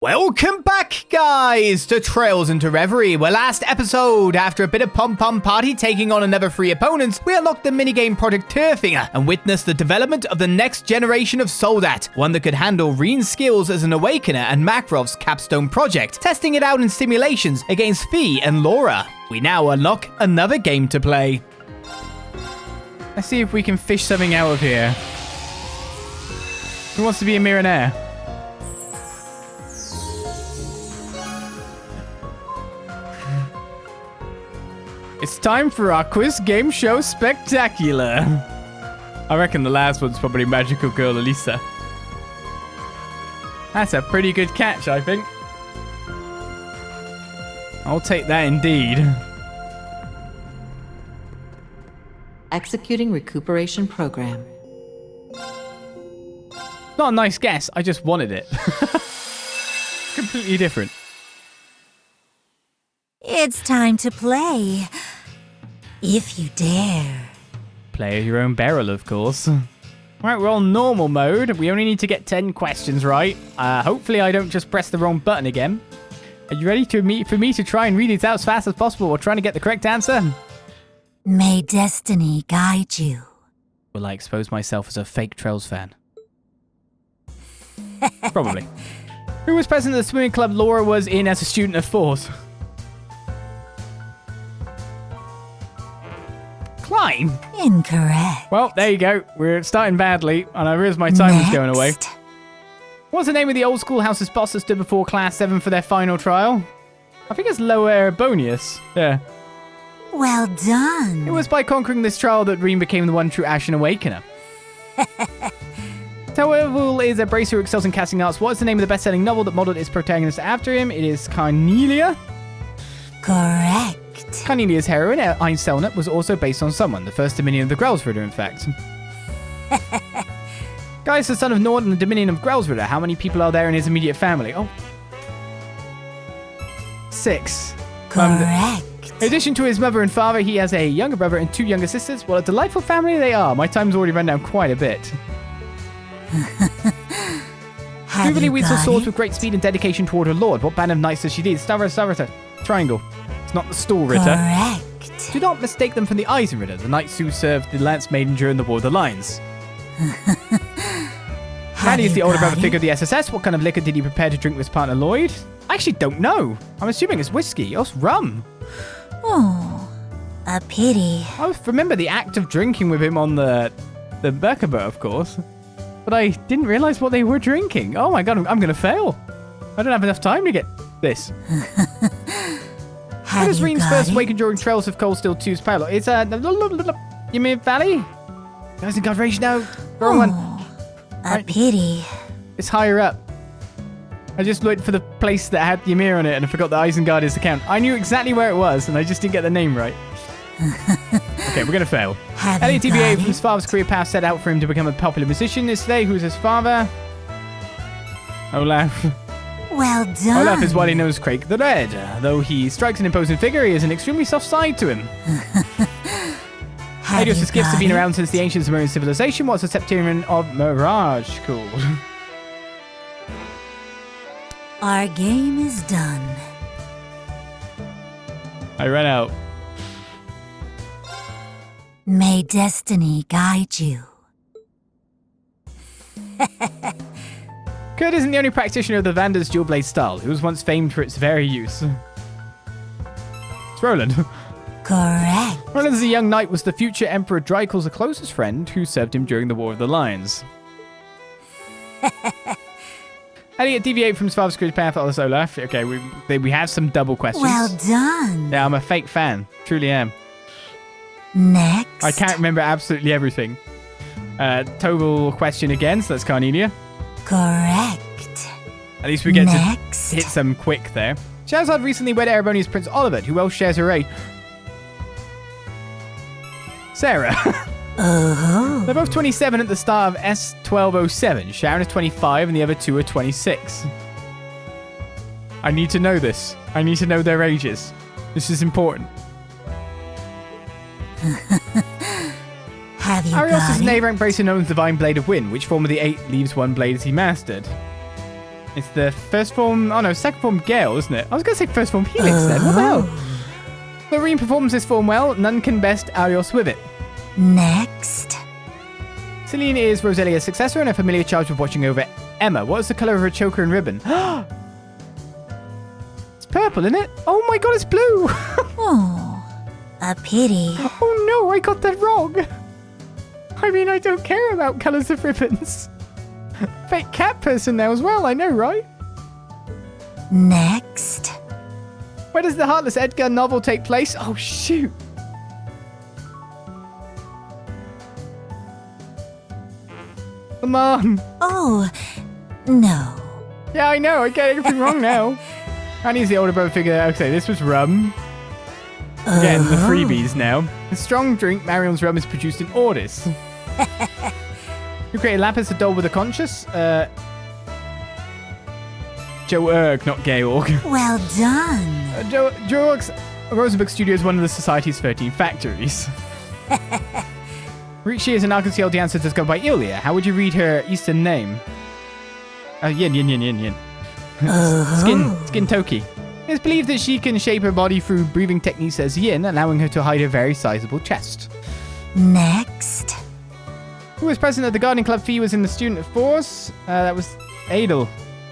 Welcome back, guys, to Trails into Reverie, where last episode, after a bit of pom-pom party taking on another free opponent, we unlocked the minigame Project Turfinger and witnessed the development of the next generation of Soldat, one that could handle Rean's skills as an Awakener and Makrov's capstone project, testing it out in simulations against Fee and Laura. We now unlock another game to play. Let's see if we can fish something out of here. Who wants to be a Mirannaire? It's time for our quiz game show spectacular. I reckon the last one's probably Magical Girl Elisa. That's a pretty good catch, I think. I'll take that indeed. Executing recuperation program. Not a nice guess, I just wanted it. Completely different. It's time to play. If you dare. Play your own barrel, of course. Right, we're on normal mode. We only need to get 10 questions right. Hopefully I don't just press the wrong button again. Are you ready for me to try and read these out as fast as possible while trying to get the correct answer? May destiny guide you. Will I expose myself as a fake Trails fan? Probably. Who was president of the swimming club Laura was in as a student of Force? Klein? Incorrect. Well, there you go. We're starting badly, and I realized my time was going away. What's the name of the old schoolhouse's boss that stood before Class 7 for their final trial? I think it's Lloyd Erebonia. Yeah. Well done. It was by conquering this trial that Rean became the one true Ashen Awakener. Towel is a bracer who excels in casting arts. What is the name of the best-selling novel that modeled its protagonist after him? It is Carnelia. Correct. Carnelia's heroine, Einselnut, was also based on someone, the first Dominion of the Grelsritter, in fact. Guy is the son of Nord and the Dominion of Grelsritter. How many people are there in his immediate family? Oh. 6. Correct. In addition to his mother and father, he has a younger brother and 2 younger sisters. What a delightful family they are. My time's already run down quite a bit. Jubilee wields her swords with great speed and dedication toward her lord. What band of knights does she lead? Starritter. Triangle. It's not the Stool Ritter. Correct. Do not mistake them from the Eisenritter, the knights who served the Lance Maiden during the War of the Lines. Manny is the older brother figure of the SSS. What kind of liquor did he prepare to drink with his partner Lloyd? I actually don't know. I'm assuming it's whiskey. Oh, it's rum. Oh, a pity. I remember the act of drinking with him on the Merkaba, of course. But I didn't realize what they were drinking. Oh my god, I'm going to fail. I don't have enough time to get this. What is Rean's first awakened during Trails of Cold Steel 2's pilot? It's Ymir Valley? Guys in God Rage now. Wrong one. A pity. It's higher up. I just looked for the place that had Ymir on it and I forgot the Isengard is the count. I knew exactly where it was and I just didn't get the name right. Okay, we're going to fail. Elliot DBA from his father's career path set out for him to become a popular musician this day. Who's his father? Olaf. Well done. Olaf is widely known as Craig the Red. Though he strikes an imposing figure, he has an extremely soft side to him. Helios' gifts have been around since the ancient Sumerian civilization. What's the Septarian of Mirage called? Our game is done. I ran out. May destiny guide you. Kurt isn't the only practitioner of the Vander's dual blade style. It was once famed for its very use. It's Roland. Correct. Roland as a young knight was the future Emperor Drykel's the closest friend who served him during the War of the Lions. Elliot deviate from his father's career path on this Olaf. Okay, we have some double questions. Well done. Yeah, I'm a fake fan. Truly am. Next. I can't remember absolutely everything. Total question again, so that's Carnelia. Correct. At least we get to hit some quick there. Shazad recently wed Erebonia's Prince Oliver. Who else shares her age? Sarah. Oh. They're both 27 at the start of S1207. Sharon is 25 and the other 2 are 26. I need to know this. I need to know their ages. This is important. Have you Arios is got an it? A-rank bracer known as Divine Blade of Wind. Which form of the 8 leaves 1 blade as he mastered? It's the first form... Oh, no, second form Gale, isn't it? I was going to say first form Helix then. What the hell? The Rean performs this form well. None can best Arios with it. Next. Celine is Roselia's successor and a familiar charged with watching over Emma. What is the colour of her choker and ribbon? It's purple, isn't it? Oh my god, it's blue! Oh, a pity. Oh no, I got that wrong. I mean, I don't care about colours of ribbons. Fake cat person now as well, I know, right? Next. Where does the Heartless Edgar novel take place? Oh, shoot. Come on. Oh, no. Yeah, I know. I get everything wrong now. Annie's the older brother figure. Okay, this was rum. We're getting the freebies now. A strong drink, Marion's rum, is produced in Ordis. Who created Lapis, a doll with a conscience? Joe Erg, not Georg. Well done. Joe Erg's Rosenberg Studio is one of the Society's 13 factories. Rishi is an Arkansas dancer discovered by Ilya. How would you read her Eastern name? Yin. Skin Toki. It is believed that she can shape her body through breathing techniques as yin, allowing her to hide her very sizable chest. Next. Who was president of the Gardening Club? Fee was in the student force. That was Adel.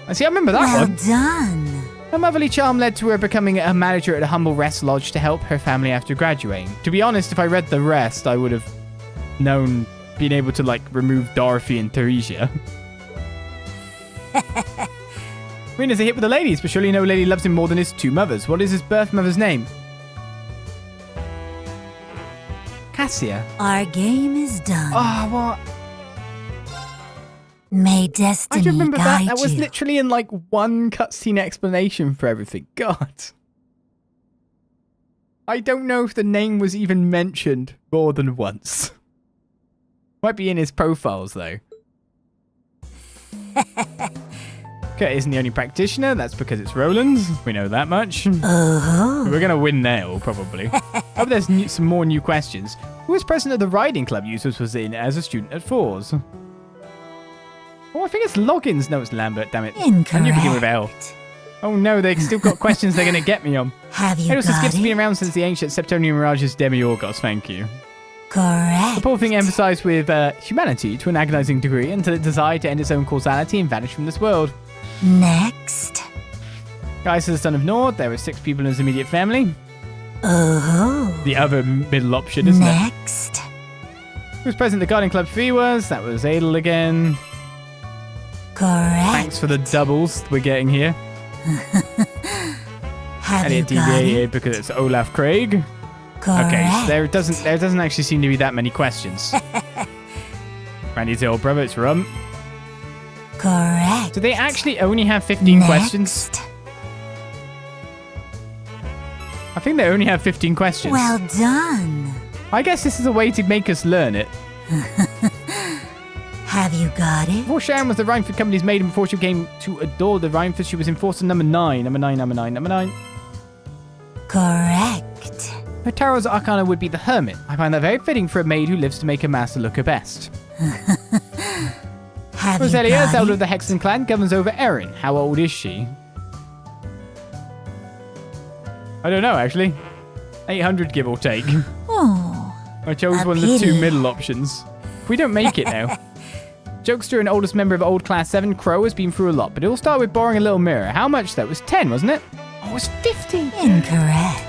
I see, I remember that one. Well done. Her motherly charm led to her becoming a manager at a humble rest lodge to help her family after graduating. To be honest, if I read the rest, I would have known being able to, like, remove Dorothy and Theresia. Rena's a hit with the ladies, but surely no lady loves him more than his two mothers. What is his birth mother's name? Cassia. Our game is done. Oh, what? May destiny I remember guide that. That was you. literally in, like, one cutscene explanation for everything. God. I don't know if the name was even mentioned more than once. Might be in his profiles, though. Kurt isn't the only practitioner. That's because it's Roland's. We know that much. Oh. We're going to win now, probably. Hope there's some more new questions. Who was president of the riding club users was in as a student at Fours? Oh, I think it's Loggins. No, it's Lambert, damn it. Incorrect. I knew it began with L. Oh no, they've still got questions they're going to get me on. Have you It also got skips it? been around since the ancient Septonian Mirage's Demiurgos, thank you. Correct. The poor thing emphasized with humanity to an agonizing degree until it desired to end its own causality and vanish from this world. Next. Gaius is the son of Nord. There were 6 people in his immediate family. Oh. The other middle option, isn't it? Next. Who was president of the Garden Club Fee was? That was Adel again. Correct. Thanks for the doubles we're getting here. Have Elliot you got it? deviated because it's Olaf Craig. Correct. Okay, so there doesn't actually seem to be that many questions. Randy's the old brother, it's Rum. Correct. Do they actually only have 15 questions? Next. I think they only have 15 questions. Well done. I guess this is a way to make us learn it. Have you got it? Before Sharon was the Rhineford Company's maiden, before she came to adore the Rhineford, she was enforcer number 9. Number 9. Correct. Her tarot's arcana would be the Hermit. I find that very fitting for a maid who lives to make her master look her best. Have Roselia, you as got elder it? of the Hexen clan, governs over Erin. How old is she? I don't know, actually. 800, give or take. Oh. I chose A one of the 2 pity. middle options. We don't make it now. Jokester and oldest member of Old Class 7, Crow, has been through a lot, but it all started with borrowing a little mirror. How much, though? It was 10, wasn't it? Oh, it was 50. Incorrect.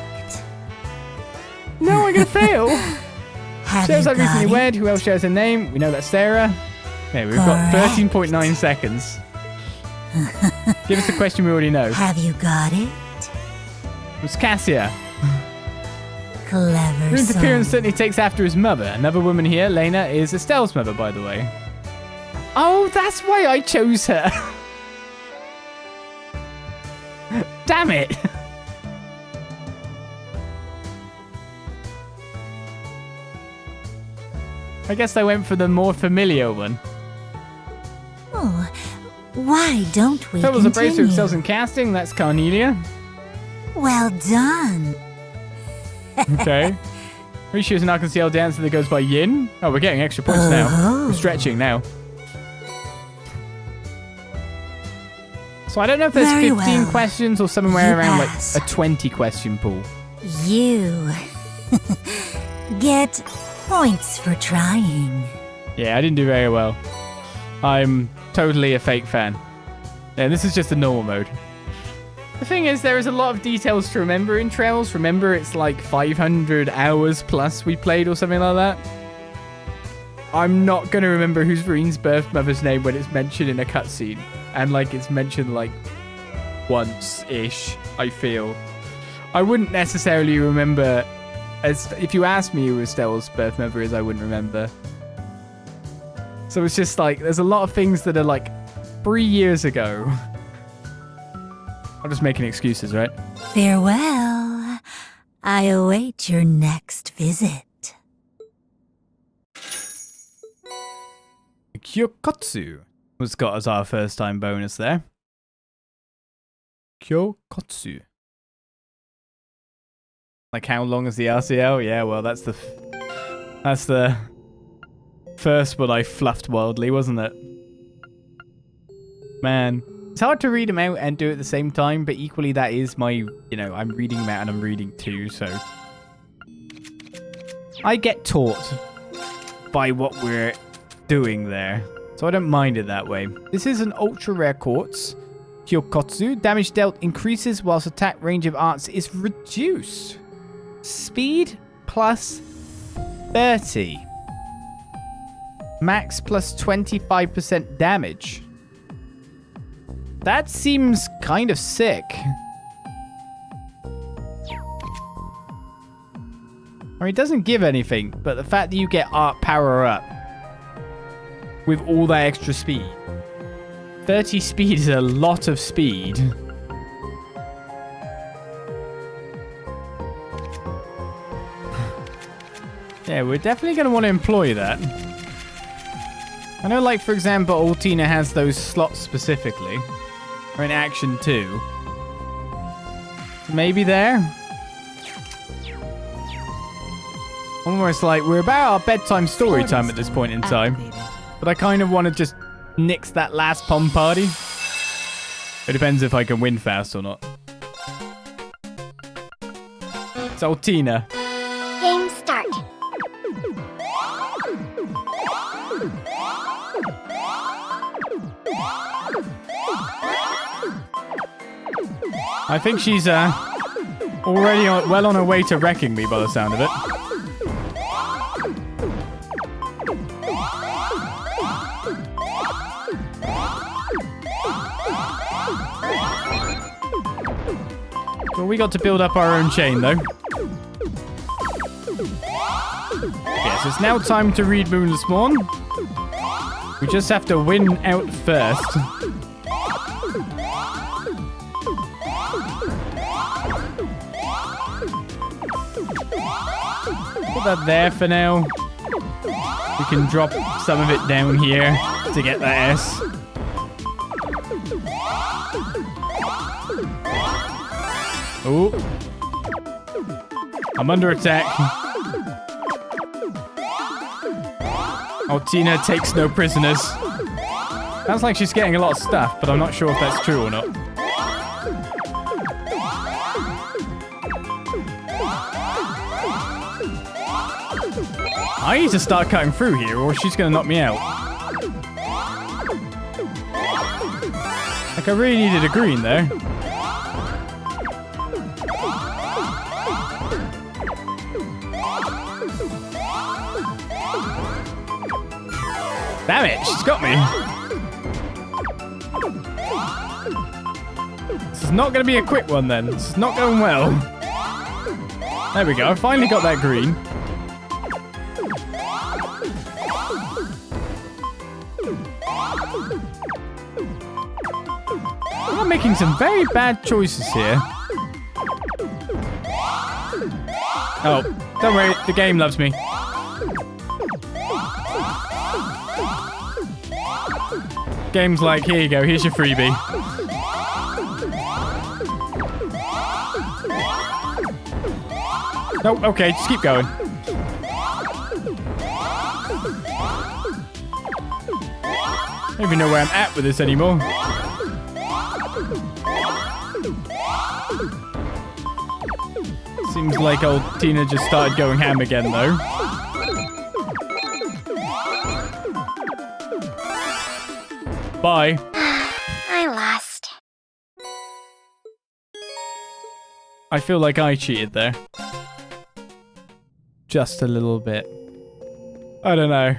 No, I'm going to fail. Have Shares you I recently got it? wed. Who else shares her name? We know that's Sarah. Okay, we've got Correct. 13.9 seconds. Give us a question we already know. Have you got it? It was Cassia. Clever Rune's soul. appearance certainly takes after his mother. Another woman here, Lena, is Estelle's mother, by the way. Oh, that's why I chose her. Damn it. I guess I went for the more familiar one. Oh, why don't we Totals a bracer continue? of sales and casting. That's Carnelia. Well done. Okay. Rishi is an Arkansas dancer that goes by Yin. Oh, we're getting extra points now. Oh. We're stretching now. So I don't know if there's Very 15 well. questions or somewhere You around pass. like a 20 question pool. You get points for trying. Yeah, I didn't do very well. I'm totally a fake fan. Yeah, this is just the normal mode. The thing is, there is a lot of details to remember in Trails. Remember, it's like 500 hours plus we played or something like that. I'm not going to remember who's Rean's birth mother's name when it's mentioned in a cutscene. And like it's mentioned like once-ish, I feel. I wouldn't necessarily remember, as if you asked me who Estelle's birth mother is, I wouldn't remember. So it's just like, there's a lot of things that are like 3 years ago. I'm just making excuses, right? Farewell. I await your next visit. Kyokotsu was got as our first time bonus there. Kyokotsu. Like how long is the RCL? Yeah, well that's the first one I fluffed wildly, wasn't it? Man. It's hard to read them out and do it at the same time, but equally that is my, you know, I'm reading them out and I'm reading too, so. I get taught by what we're doing there, so I don't mind it that way. This is an ultra rare quartz. Kyokotsu. Damage dealt increases whilst attack range of arts is reduced. Speed plus 30. Max plus 25% damage. That seems kind of sick. I mean, it doesn't give anything, but the fact that you get art power up with all that extra speed. 30 speed is a lot of speed. Yeah, we're definitely going to want to employ that. I know, like, for example, Altina has those slots specifically. Or in Action 2. So maybe there? Almost like we're about our bedtime story time at this point in time. But I kind of want to just nix that last pom party. It depends if I can win fast or not. It's Altina. Game start. I think she's already well on her way to wrecking me by the sound of it. Well, we got to build up our own chain, though. Yes, it's now time to read Moonless Morn. We just have to win out first. Put that there for now. We can drop some of it down here to get that S. Oh. I'm under attack. Altina takes no prisoners. Sounds like she's getting a lot of stuff, but I'm not sure if that's true or not. I need to start cutting through here or she's going to knock me out. Like, I really needed a green there. Damn it, she's got me. This is not going to be a quick one then. This is not going well. There we go, I finally got that green. I'm making some very bad choices here. Oh, don't worry, the game loves me. Game's like, here you go, here's your freebie. No, okay, just keep going. I don't even know where I'm at with this anymore. Seems like old Tina just started going ham again, though. Bye. I lost. I feel like I cheated there. Just a little bit. I don't know.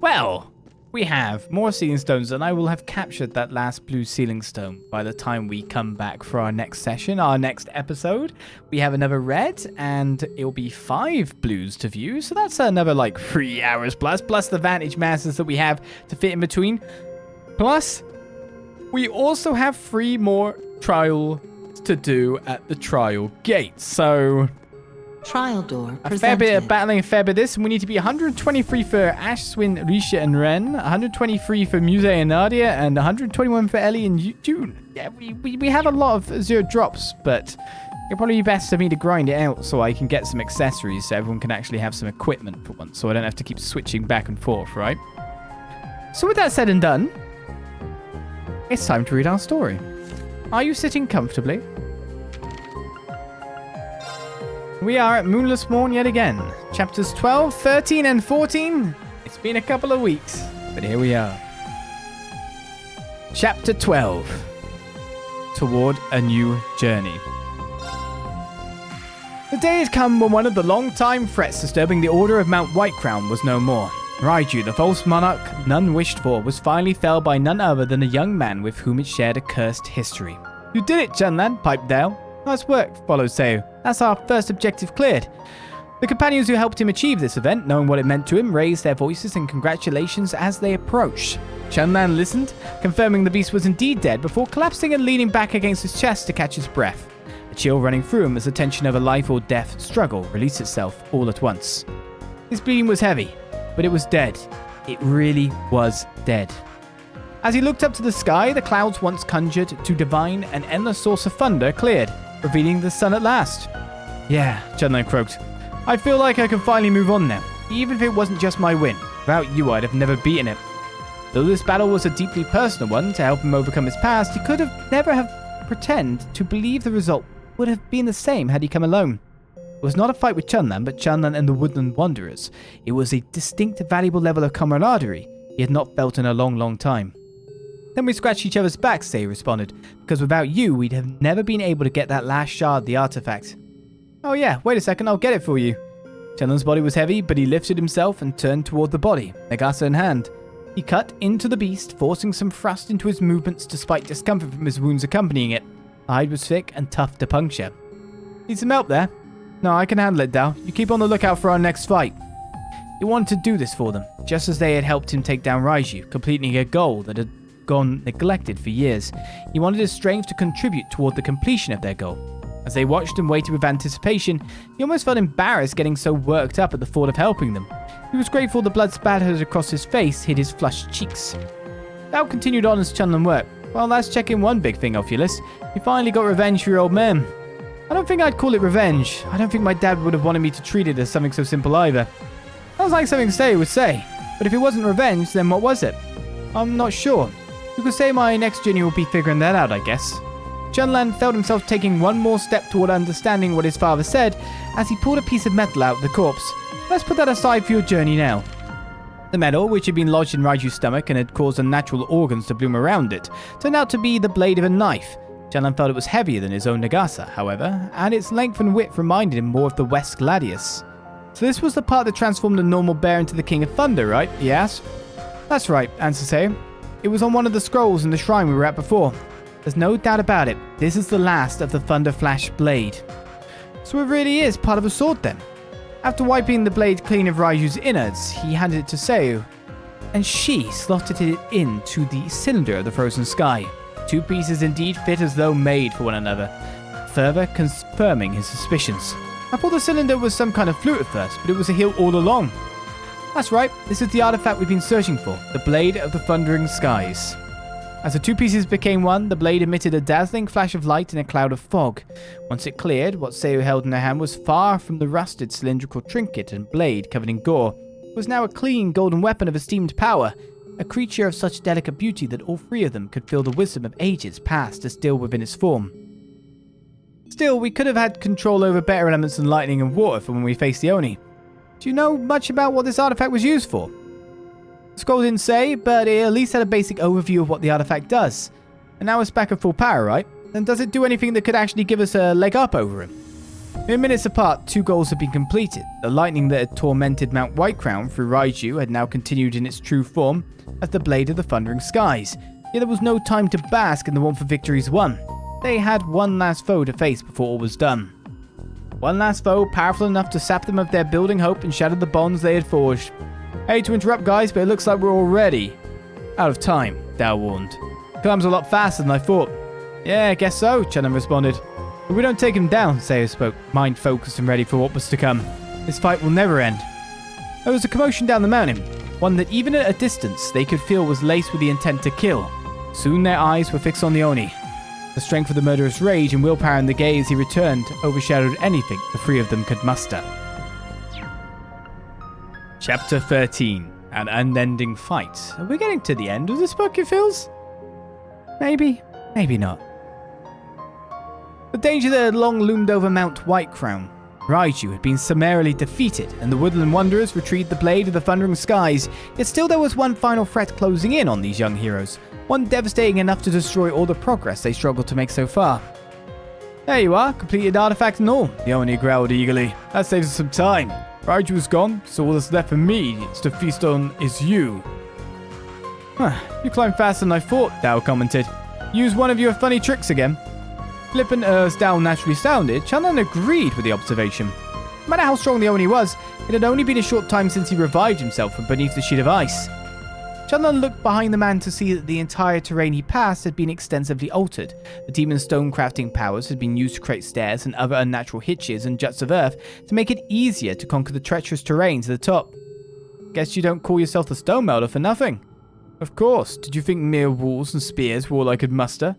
Well, we have more sealing stones, and I will have captured that last blue sealing stone by the time we come back for our next session, our next episode. We have another red, and it'll be 5 blues to view, so that's another like 3 hours plus the vantage masses that we have to fit in between. Plus, we also have 3 more trials to do at the trial gate, so... Trial door A fair bit of battling, a fair bit of this, and we need to be 123 for Ashwin, Risha, and Ren, 123 for Muse and Nadia, and 121 for Ellie and June. Yeah, we have a lot of 0 drops, but it'll probably be best for me to grind it out so I can get some accessories so everyone can actually have some equipment for once, so I don't have to keep switching back and forth, right? So with that said and done, it's time to read our story. Are you sitting comfortably? We are at Moonless Morn yet again. Chapters 12, 13, and 14. It's been a couple of weeks, but here we are. Chapter 12. Toward a New Journey. The day had come when one of the long-time threats disturbing the Order of Mount Whitecrown was no more. Raiju, the false monarch none wished for, was finally felled by none other than a young man with whom it shared a cursed history. You did it, Chunlan, piped Dale. Nice work, followed Seo. That's our first objective cleared. The companions who helped him achieve this event, knowing what it meant to him, raised their voices in congratulations as they approached. Chunlan listened, confirming the beast was indeed dead before collapsing and leaning back against his chest to catch his breath. A chill running through him as the tension of a life or death struggle released itself all at once. His bleeding was heavy, but it was dead. It really was dead. As he looked up to the sky, the clouds once conjured to divine an endless source of thunder cleared, revealing the sun at last. Yeah, Chunlan croaked. I feel like I can finally move on now, even if it wasn't just my win. Without you, I'd have never beaten it. Though this battle was a deeply personal one to help him overcome his past, he could have never have pretend to believe the result would have been the same had he come alone. It was not a fight with Chunlan, but Chunlan and the Woodland Wanderers. It was a distinct, valuable level of camaraderie he had not felt in a long, long time. Then we scratched each other's backs, Say responded, because without you, we'd have never been able to get that last shard, the artifact. Oh yeah, wait a second, I'll get it for you. Chunlan's body was heavy, but he lifted himself and turned toward the body, Nagasa in hand. He cut into the beast, forcing some thrust into his movements despite discomfort from his wounds accompanying it. The hide was thick and tough to puncture. Need some help there? No, I can handle it, Dao. You keep on the lookout for our next fight. He wanted to do this for them, just as they had helped him take down Raiju, completing a goal that had gone neglected for years. He wanted his strength to contribute toward the completion of their goal. As they watched and waited with anticipation, he almost felt embarrassed getting so worked up at the thought of helping them. He was grateful the blood spattered across his face hid his flushed cheeks. Dao continued on as Chunlan worked. Well, let's check in one big thing off your list. You finally got revenge for your old man. I don't think I'd call it revenge. I don't think my dad would have wanted me to treat it as something so simple either. Sounds like something Say would say. But if it wasn't revenge, then what was it? I'm not sure. You could say my next journey will be figuring that out, I guess. Chunlan felt himself taking one more step toward understanding what his father said as he pulled a piece of metal out of the corpse. Let's put that aside for your journey now. The metal, which had been lodged in Raiju's stomach and had caused unnatural organs to bloom around it, turned out to be the blade of a knife. Chunlan felt it was heavier than his own Nagasa, however, and its length and width reminded him more of the West Gladius. So this was the part that transformed the normal bear into the King of Thunder, right? He asked. That's right, answered Seo. It was on one of the scrolls in the shrine we were at before. There's no doubt about it. This is the last of the Thunder Flash blade. So it really is part of a sword then. After wiping the blade clean of Raiju's innards, he handed it to Seo, and she slotted it into the cylinder of the frozen sky. 2 pieces indeed fit as though made for one another, further confirming his suspicions. I thought the cylinder was some kind of flute at first, but it was a hilt all along. That's right, this is the artifact we've been searching for, the Blade of the Thundering Skies. As the 2 pieces became one, the blade emitted a dazzling flash of light in a cloud of fog. Once it cleared, what Seo held in her hand was far from the rusted cylindrical trinket and blade covered in gore. It was now a clean golden weapon of esteemed power, a creature of such delicate beauty that all 3 of them could feel the wisdom of ages past to still within its form. Still, we could have had control over better elements than lightning and water for when we faced the Oni. Do you know much about what this artifact was used for? Scroll didn't say, but it at least had a basic overview of what the artifact does. And now it's back at full power, right? Then does it do anything that could actually give us a leg up over him? Mere minutes apart, 2 goals had been completed. The lightning that had tormented Mount Whitecrown through Raiju had now continued in its true form as the blade of the thundering skies. Yet there was no time to bask in the warmth of victories won. They had one last foe to face before all was done. One last foe powerful enough to sap them of their building hope and shatter the bonds they had forged. Hate to interrupt, guys, but it looks like we're already out of time, Dao warned. Comes a lot faster than I thought. Yeah, I guess so, Chunnan responded. But we don't take him down, Seiya spoke, mind focused and ready for what was to come. This fight will never end. There was a commotion down the mountain, one that even at a distance they could feel was laced with the intent to kill. Soon their eyes were fixed on the Oni. The strength of the murderous rage and willpower in the gaze he returned overshadowed anything the 3 of them could muster. Chapter 13. An unending fight. Are we getting to the end of this book, it feels? Maybe, maybe not. The danger that had long loomed over Mount Whitecrown. Raiju had been summarily defeated, and the Woodland Wanderers retrieved the blade of the thundering skies, yet still there was one final threat closing in on these young heroes, one devastating enough to destroy all the progress they struggled to make so far. There you are, completed artifact and all, the Oni growled eagerly. That saves us some time. Raiju is gone, so all that's left for me to feast on is you. You climb faster than I thought, Dao commented. Use one of your funny tricks again. Flippant as Dao naturally sounded, Chunnan agreed with the observation. No matter how strong the Oni was, it had only been a short time since he revived himself from beneath the sheet of ice. Chunnan looked behind the man to see that the entire terrain he passed had been extensively altered. The demon's stone crafting powers had been used to create stairs and other unnatural hitches and juts of earth to make it easier to conquer the treacherous terrain to the top. Guess you don't call yourself the Stone Melder for nothing. Of course, did you think mere walls and spears were all I could muster?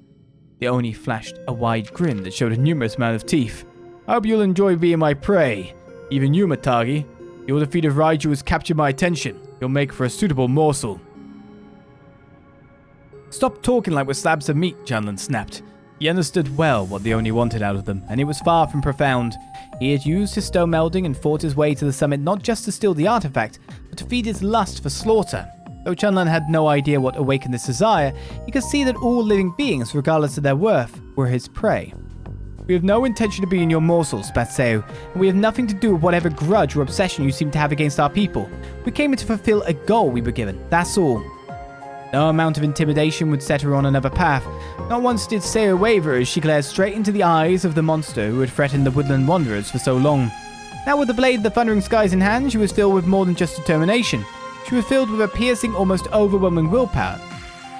The Oni flashed a wide grin that showed a numerous amount of teeth. I hope you'll enjoy being my prey. Even you, Matagi. Your defeat of Raiju has captured my attention. You'll make for a suitable morsel. Stop talking like we're slabs of meat, Chunnan snapped. He understood well what the Oni wanted out of them, and it was far from profound. He had used his stone melding and fought his way to the summit not just to steal the artifact, but to feed his lust for slaughter. Though Chunnan had no idea what awakened this desire, he could see that all living beings, regardless of their worth, were his prey. We have no intention of being your morsels, spat Seo, and we have nothing to do with whatever grudge or obsession you seem to have against our people. We came here to fulfill a goal we were given, that's all. No amount of intimidation would set her on another path. Not once did Seo waver as she glared straight into the eyes of the monster who had threatened the Woodland Wanderers for so long. Now with the blade of the thundering skies in hand, she was filled with more than just determination. She was filled with a piercing, almost overwhelming willpower.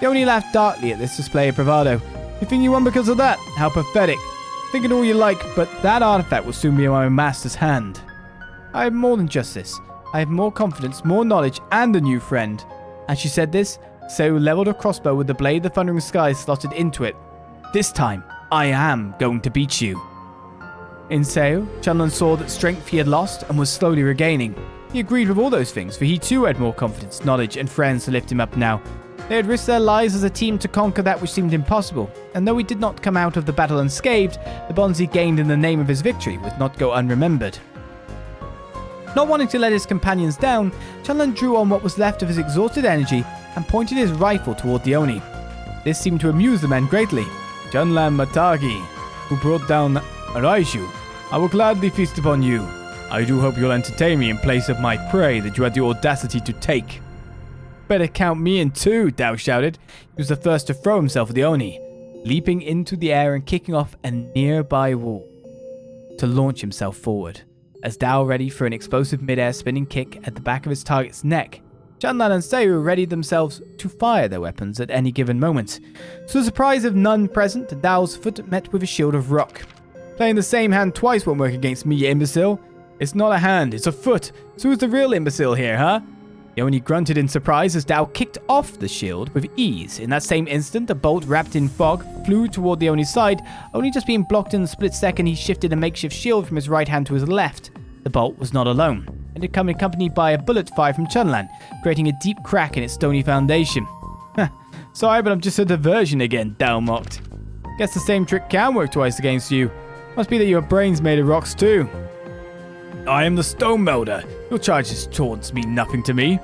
They only laughed darkly at this display of bravado. You think you won because of that? How pathetic. Think it all you like, but that artifact will soon be in my master's hand. I have more than just this. I have more confidence, more knowledge, and a new friend. As she said this, Seo leveled a crossbow with the blade of the thundering skies slotted into it. This time, I am going to beat you. In Seo, Chunnan saw that strength he had lost and was slowly regaining. He agreed with all those things, for he too had more confidence, knowledge, and friends to lift him up now. They had risked their lives as a team to conquer that which seemed impossible, and though he did not come out of the battle unscathed, the bonds he gained in the name of his victory would not go unremembered. Not wanting to let his companions down, Chunnan drew on what was left of his exhausted energy and pointed his rifle toward the Oni. This seemed to amuse the men greatly. Chunnan Matagi, who brought down Raiju, I will gladly feast upon you. I do hope you'll entertain me in place of my prey that you had the audacity to take. Better count me in too, Dao shouted. He was the first to throw himself at the Oni, leaping into the air and kicking off a nearby wall to launch himself forward. As Dao ready for an explosive mid-air spinning kick at the back of his target's neck, Chunnan and Seo readied themselves to fire their weapons at any given moment. To the surprise of none present, Dao's foot met with a shield of rock. Playing the same hand twice won't work against me, you imbecile. It's not a hand, it's a foot. So who's the real imbecile here, huh? He only grunted in surprise as Dao kicked off the shield with ease. In that same instant, a bolt wrapped in fog flew toward the Oni's side, only just being blocked in the split second he shifted a makeshift shield from his right hand to his left. The bolt was not alone, and had come accompanied by a bullet fired from Chunnan, creating a deep crack in its stony foundation. Sorry, but I'm just a diversion again, Dao mocked. Guess the same trick can work twice against you. Must be that your brain's made of rocks too. I am the stone melder. Your charges taunts mean nothing to me.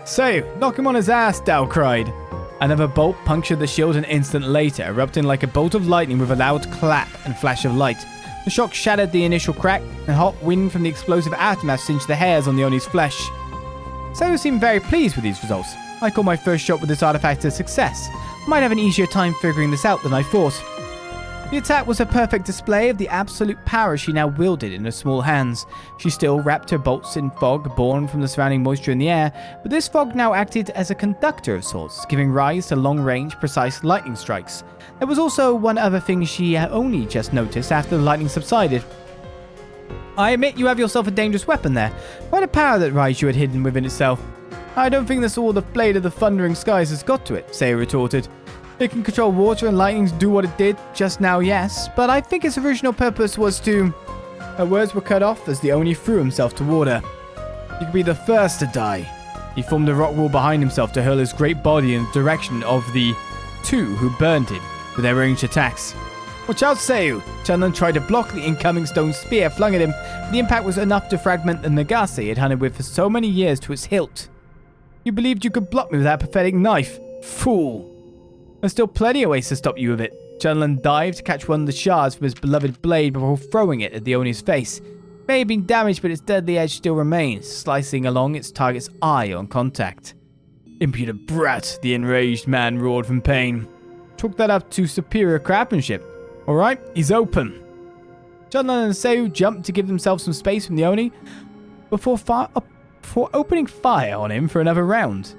So, knock him on his ass, Dao cried. Another bolt punctured the shield an instant later, erupting like a bolt of lightning with a loud clap and flash of light. The shock shattered the initial crack, and hot wind from the explosive aftermath singed the hairs on the Oni's flesh. Sayu seemed very pleased with these results. I call my first shot with this artifact a success. Might have an easier time figuring this out than I thought. The attack was a perfect display of the absolute power she now wielded in her small hands. She still wrapped her bolts in fog born from the surrounding moisture in the air, but this fog now acted as a conductor of sorts, giving rise to long-range, precise lightning strikes. There was also one other thing she only just noticed after the lightning subsided. I admit you have yourself a dangerous weapon there. Quite a power that Raiju had hidden within itself. I don't think that's all the blade of the thundering skies has got to it, Sayu retorted. It can control water and lightning do what it did just now, yes, but I think its original purpose was to... Her words were cut off as the Oni threw himself toward her. You could be the first to die. He formed a rock wall behind himself to hurl his great body in the direction of the two who burned him with their ranged attacks. Watch out, Sayu! Chunlun tried to block the incoming stone spear flung at him, but the impact was enough to fragment the nagase he had hunted with for so many years to its hilt. You believed you could block me with that pathetic knife? Fool! There's still plenty of ways to stop you with it. Chunlun dived to catch one of the shards from his beloved blade before throwing it at the Oni's face. It may have been damaged, but its deadly edge still remains, slicing along its target's eye on contact. Impudent brat, the enraged man roared from pain. Chalk that up to superior craftsmanship. Alright, he's open. Chunlun and Sayu jumped to give themselves some space from the Oni before opening fire on him for another round.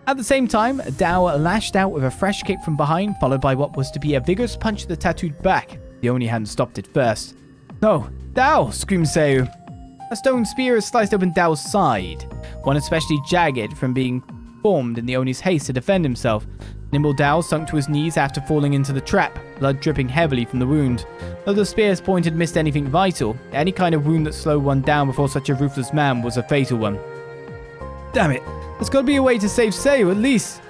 At the same time, Dao lashed out with a fresh kick from behind, followed by what was to be a vigorous punch to the tattooed back. The Oni hadn't stopped it first. No, Dao! Screamed Sayu. A stone spear has sliced open Dao's side, one especially jagged from being formed in the Oni's haste to defend himself. Nimble Dao sunk to his knees after falling into the trap, blood dripping heavily from the wound. Though the spear's point had missed anything vital, any kind of wound that slowed one down before such a ruthless man was a fatal one. Damn it! There's got to be a way to save Sayu, at least.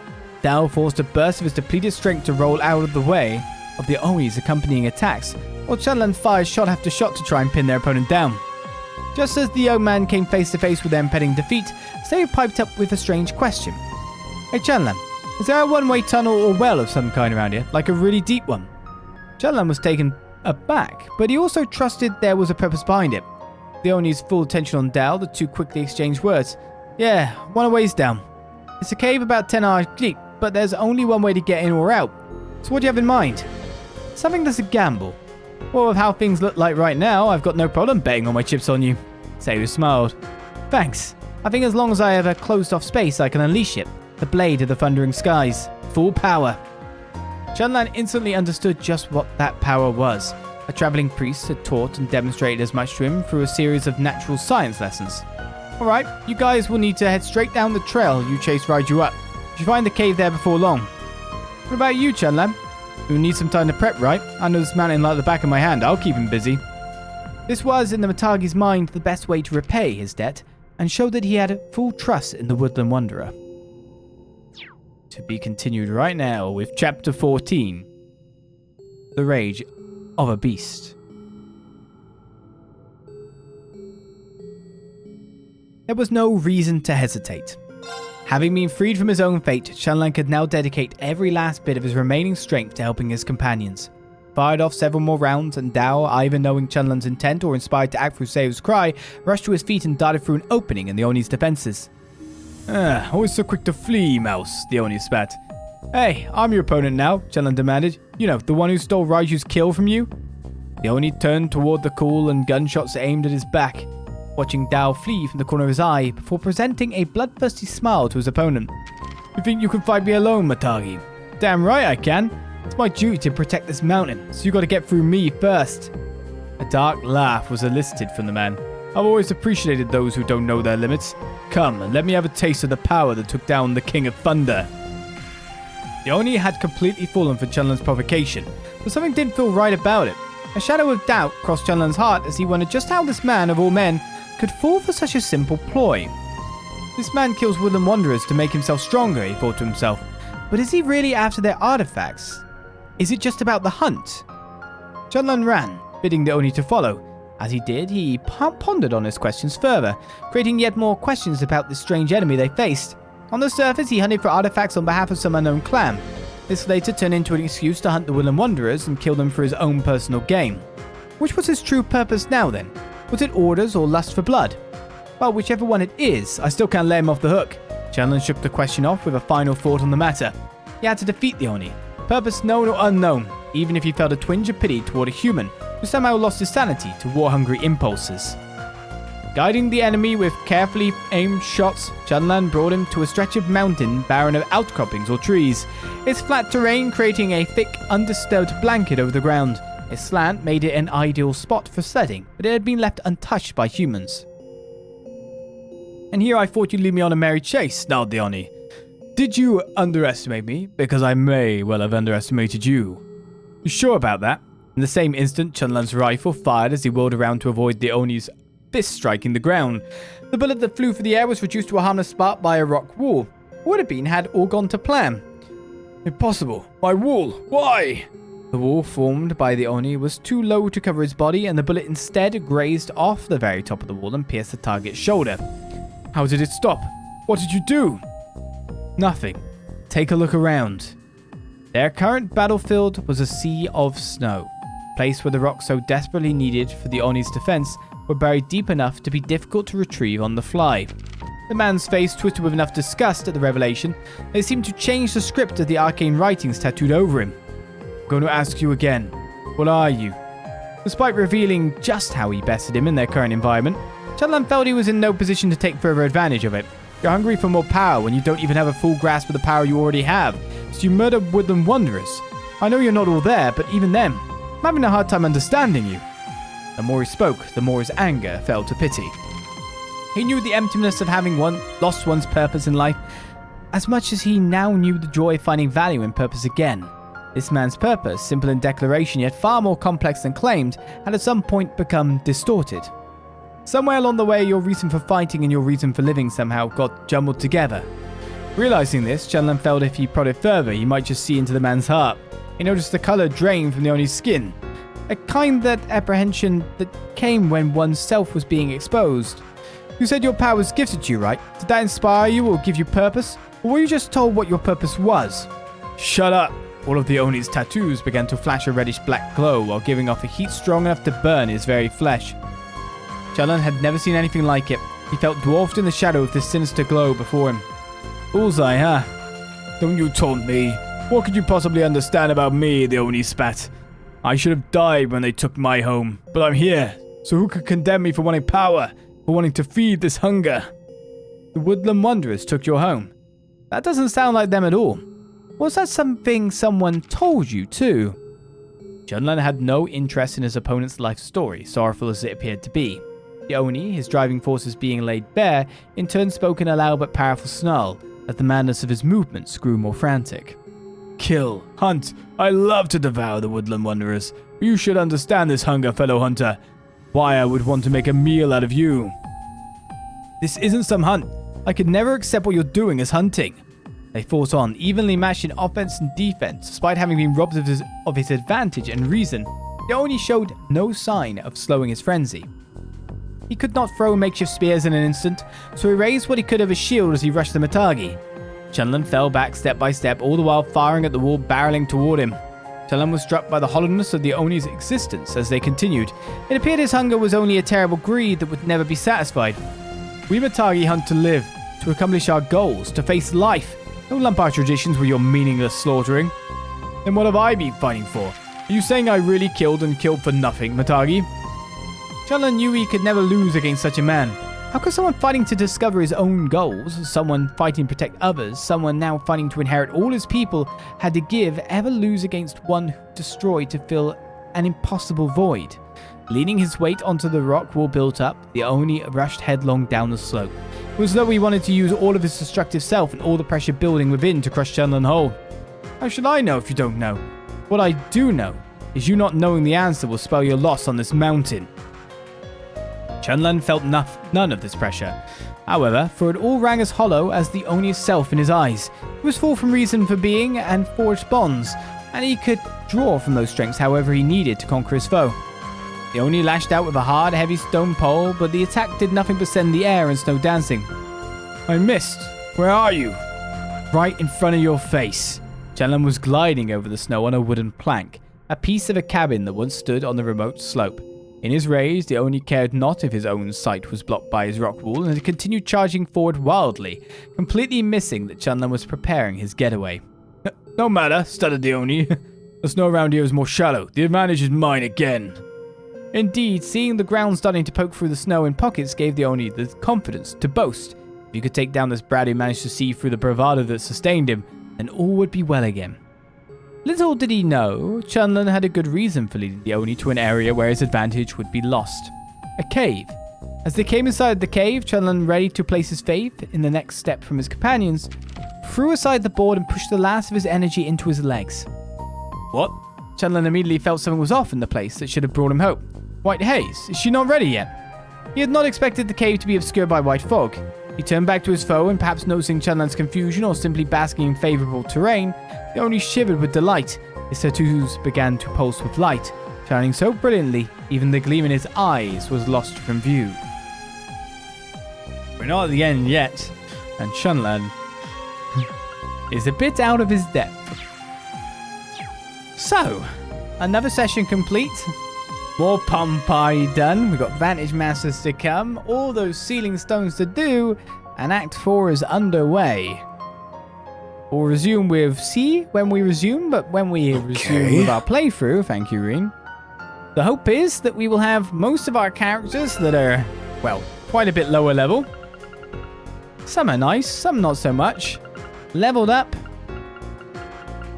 Dao forced a burst of his depleted strength to roll out of the way of the Oni's accompanying attacks, while Chunlun fired shot after shot to try and pin their opponent down. Just as the young man came face to face with their impending defeat, Sayu piped up with a strange question. Hey Chunlun, is there a one-way tunnel or well of some kind around here, like a really deep one? Chunlun was taken aback, but he also trusted there was a purpose behind it. The Oni's full attention on Dao, the two quickly exchanged words. Yeah, one a ways down. It's a cave about 10 hours deep, but there's only one way to get in or out. So what do you have in mind? Something that's a gamble. Well, with how things look like right now, I've got no problem betting all my chips on you. Sayu smiled. Thanks. I think as long as I have a closed-off space, I can unleash it. The blade of the thundering skies. Full power. Chunlun instantly understood just what that power was. A traveling priest had taught and demonstrated as much to him through a series of natural science lessons. Alright, you guys will need to head straight down the trail you chased Raiju up. You should find the cave there before long. What about you, Chunlun? You'll need some time to prep, right? I know this mountain like the back of my hand. I'll keep him busy. This was, in the Matagi's mind, the best way to repay his debt, and showed that he had full trust in the Woodland Wanderer. To be continued right now with Chapter 14. The Rage of a Beast. There was no reason to hesitate. Having been freed from his own fate, Chunlun could now dedicate every last bit of his remaining strength to helping his companions. Fired off several more rounds, and Dao, either knowing Chunlun's intent or inspired to act through Sayu's cry, rushed to his feet and darted through an opening in the Oni's defenses. Always so quick to flee, Mouse, the Oni spat. Hey, I'm your opponent now, Chunlun demanded. You know, the one who stole Raiju's kill from you? The Oni turned toward the cool and gunshots aimed at his back, watching Dao flee from the corner of his eye before presenting a bloodthirsty smile to his opponent. You think you can fight me alone, Matagi? Damn right I can. It's my duty to protect this mountain, so you gotta get through me first. A dark laugh was elicited from the man. I've always appreciated those who don't know their limits. Come, and let me have a taste of the power that took down the King of Thunder. The Oni had completely fallen for Chunlun's provocation, but something didn't feel right about it. A shadow of doubt crossed Chunlun's heart as he wondered just how this man, of all men, could fall for such a simple ploy. This man kills Woodland Wanderers to make himself stronger, he thought to himself. But is he really after their artifacts? Is it just about the hunt? Chunlun ran, bidding the Oni to follow. As he did, he pondered on his questions further, creating yet more questions about this strange enemy they faced. On the surface, he hunted for artifacts on behalf of some unknown clan. This later turned into an excuse to hunt the Woodland Wanderers and kill them for his own personal gain. Which was his true purpose now then? Was it orders or lust for blood? Well, whichever one it is, I still can't let him off the hook. Shannon shook the question off with a final thought on the matter. He had to defeat the Oni. Purpose known or unknown, even if he felt a twinge of pity toward a human who somehow lost his sanity to war-hungry impulses. Guiding the enemy with carefully aimed shots, Chunlan brought him to a stretch of mountain barren of outcroppings or trees, its flat terrain creating a thick, undisturbed blanket over the ground. Its slant made it an ideal spot for sledding, but it had been left untouched by humans. And here I thought you'd lead me on a merry chase, snarled the Oni. Did you underestimate me? Because I may well have underestimated you. You sure about that? In the same instant, Chunlan's rifle fired as he whirled around to avoid the Oni's fist striking the ground. The bullet that flew through the air was reduced to a harmless spark by a rock wall. Would have been had all gone to plan. Impossible. My wall. Why? The wall formed by the Oni was too low to cover his body, and the bullet instead grazed off the very top of the wall and pierced the target's shoulder. How did it stop? What did you do? Nothing. Take a look around. Their current battlefield was a sea of snow. A place where the rocks so desperately needed for the Oni's defense were buried deep enough to be difficult to retrieve on the fly. The man's face twisted with enough disgust at the revelation that it seemed to change the script of the arcane writings tattooed over him. I'm going to ask you again. What are you? Despite revealing just how he bested him in their current environment, Chunlan felt he was in no position to take further advantage of it. You're hungry for more power when you don't even have a full grasp of the power you already have, so you murder Woodland Wanderers. I know you're not all there, but even then, I'm having a hard time understanding you. The more he spoke, the more his anger fell to pity. He knew the emptiness of having lost one's purpose in life, as much as he now knew the joy of finding value in purpose again. This man's purpose, simple in declaration yet far more complex than claimed, had at some point become distorted. Somewhere along the way, your reason for fighting and your reason for living somehow got jumbled together. Realizing this, Chunlan felt if he prodded further, he might just see into the man's heart. He noticed the color drain from the Oni's skin, a kind that apprehension that came when one's self was being exposed. You said your power was gifted to you, right? Did that inspire you or give you purpose? Or were you just told what your purpose was? Shut up! All of the Oni's tattoos began to flash a reddish-black glow while giving off a heat strong enough to burn his very flesh. Chunlan had never seen anything like it. He felt dwarfed in the shadow of this sinister glow before him. Bullseye, huh? Don't you taunt me. What could you possibly understand about me, the Oni spat? I should have died when they took my home, but I'm here, so who could condemn me for wanting power, for wanting to feed this hunger? The Woodland Wanderers took your home. That doesn't sound like them at all. Was that something someone told you too? Chunlan had no interest in his opponent's life story, sorrowful as it appeared to be. The Oni, his driving forces being laid bare, in turn spoke in a loud but powerful snarl, as the madness of his movements grew more frantic. Kill, hunt, I love to devour the Woodland Wanderers. You should understand this hunger, fellow hunter. Why I would want to make a meal out of you. This isn't some hunt. I could never accept what you're doing as hunting. They fought on, evenly matched in offense and defense, despite having been robbed of his advantage and reason. The Oni showed no sign of slowing his frenzy. He could not throw makeshift spears in an instant, so he raised what he could of his shield as he rushed the Matagi. Chunlan fell back step by step, all the while firing at the wall barreling toward him. Chunlan was struck by the hollowness of the Oni's existence as they continued. It appeared his hunger was only a terrible greed that would never be satisfied. We Matagi hunt to live, to accomplish our goals, to face life. Don't lump our traditions with your meaningless slaughtering. Then what have I been fighting for? Are you saying I really killed for nothing, Matagi? Chunlan knew he could never lose against such a man. How could someone fighting to discover his own goals, someone fighting to protect others, someone now fighting to inherit all his people had to give, ever lose against one who destroyed to fill an impossible void? Leaning his weight onto the rock wall built up, the Oni rushed headlong down the slope. It was as though he wanted to use all of his destructive self and all the pressure building within to crush Chunlan whole. How should I know if you don't know? What I do know is you not knowing the answer will spell your loss on this mountain. Chunlan felt none of this pressure. However, for it all rang as hollow as the Oni's self in his eyes. He was full from reason for being and forged bonds, and he could draw from those strengths however he needed to conquer his foe. The Oni lashed out with a hard, heavy stone pole, but the attack did nothing but send the air and snow dancing. I missed. Where are you? Right in front of your face. Chanlan was gliding over the snow on a wooden plank, a piece of a cabin that once stood on the remote slope. In his rage, the Oni cared not if his own sight was blocked by his rock wall, and he continued charging forward wildly, completely missing that Chanlan was preparing his getaway. No matter, stuttered the Oni. The snow around here is more shallow. The advantage is mine again. Indeed, seeing the ground starting to poke through the snow in pockets gave the Oni the confidence to boast. If he could take down this brat who managed to see through the bravado that sustained him, then all would be well again. Little did he know, Chanlan had a good reason for leading the Oni to an area where his advantage would be lost. A cave. As they came inside the cave, Chanlan, ready to place his faith in the next step from his companions, threw aside the board and pushed the last of his energy into his legs. What? Chanlan immediately felt something was off in the place that should have brought him hope. White haze? Is she not ready yet? He had not expected the cave to be obscured by white fog. He turned back to his foe, and perhaps noticing Chanlan's confusion or simply basking in favorable terrain, he only shivered with delight. His tattoos began to pulse with light, shining so brilliantly, even the gleam in his eyes was lost from view. We're not at the end yet, and Chanlan is a bit out of his depth. So, another session complete. More Pompeii done. We've got Vantage Masters to come. All those ceiling stones to do. And Act 4 is underway. We'll resume with C when we resume. But when we resume with our playthrough, thank you, Rean. The hope is that we will have most of our characters that are, well, quite a bit lower level. Some are nice, some not so much. Leveled up.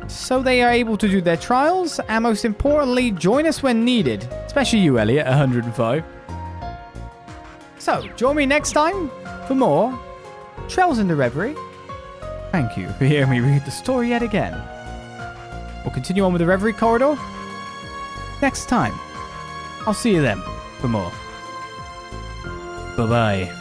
So they are able to do their trials, and most importantly, join us when needed. Especially you, Elliot, 105. So, join me next time for more Trails into Reverie. Thank you for hearing me read the story yet again. We'll continue on with the Reverie corridor next time. I'll see you then for more. Bye-bye.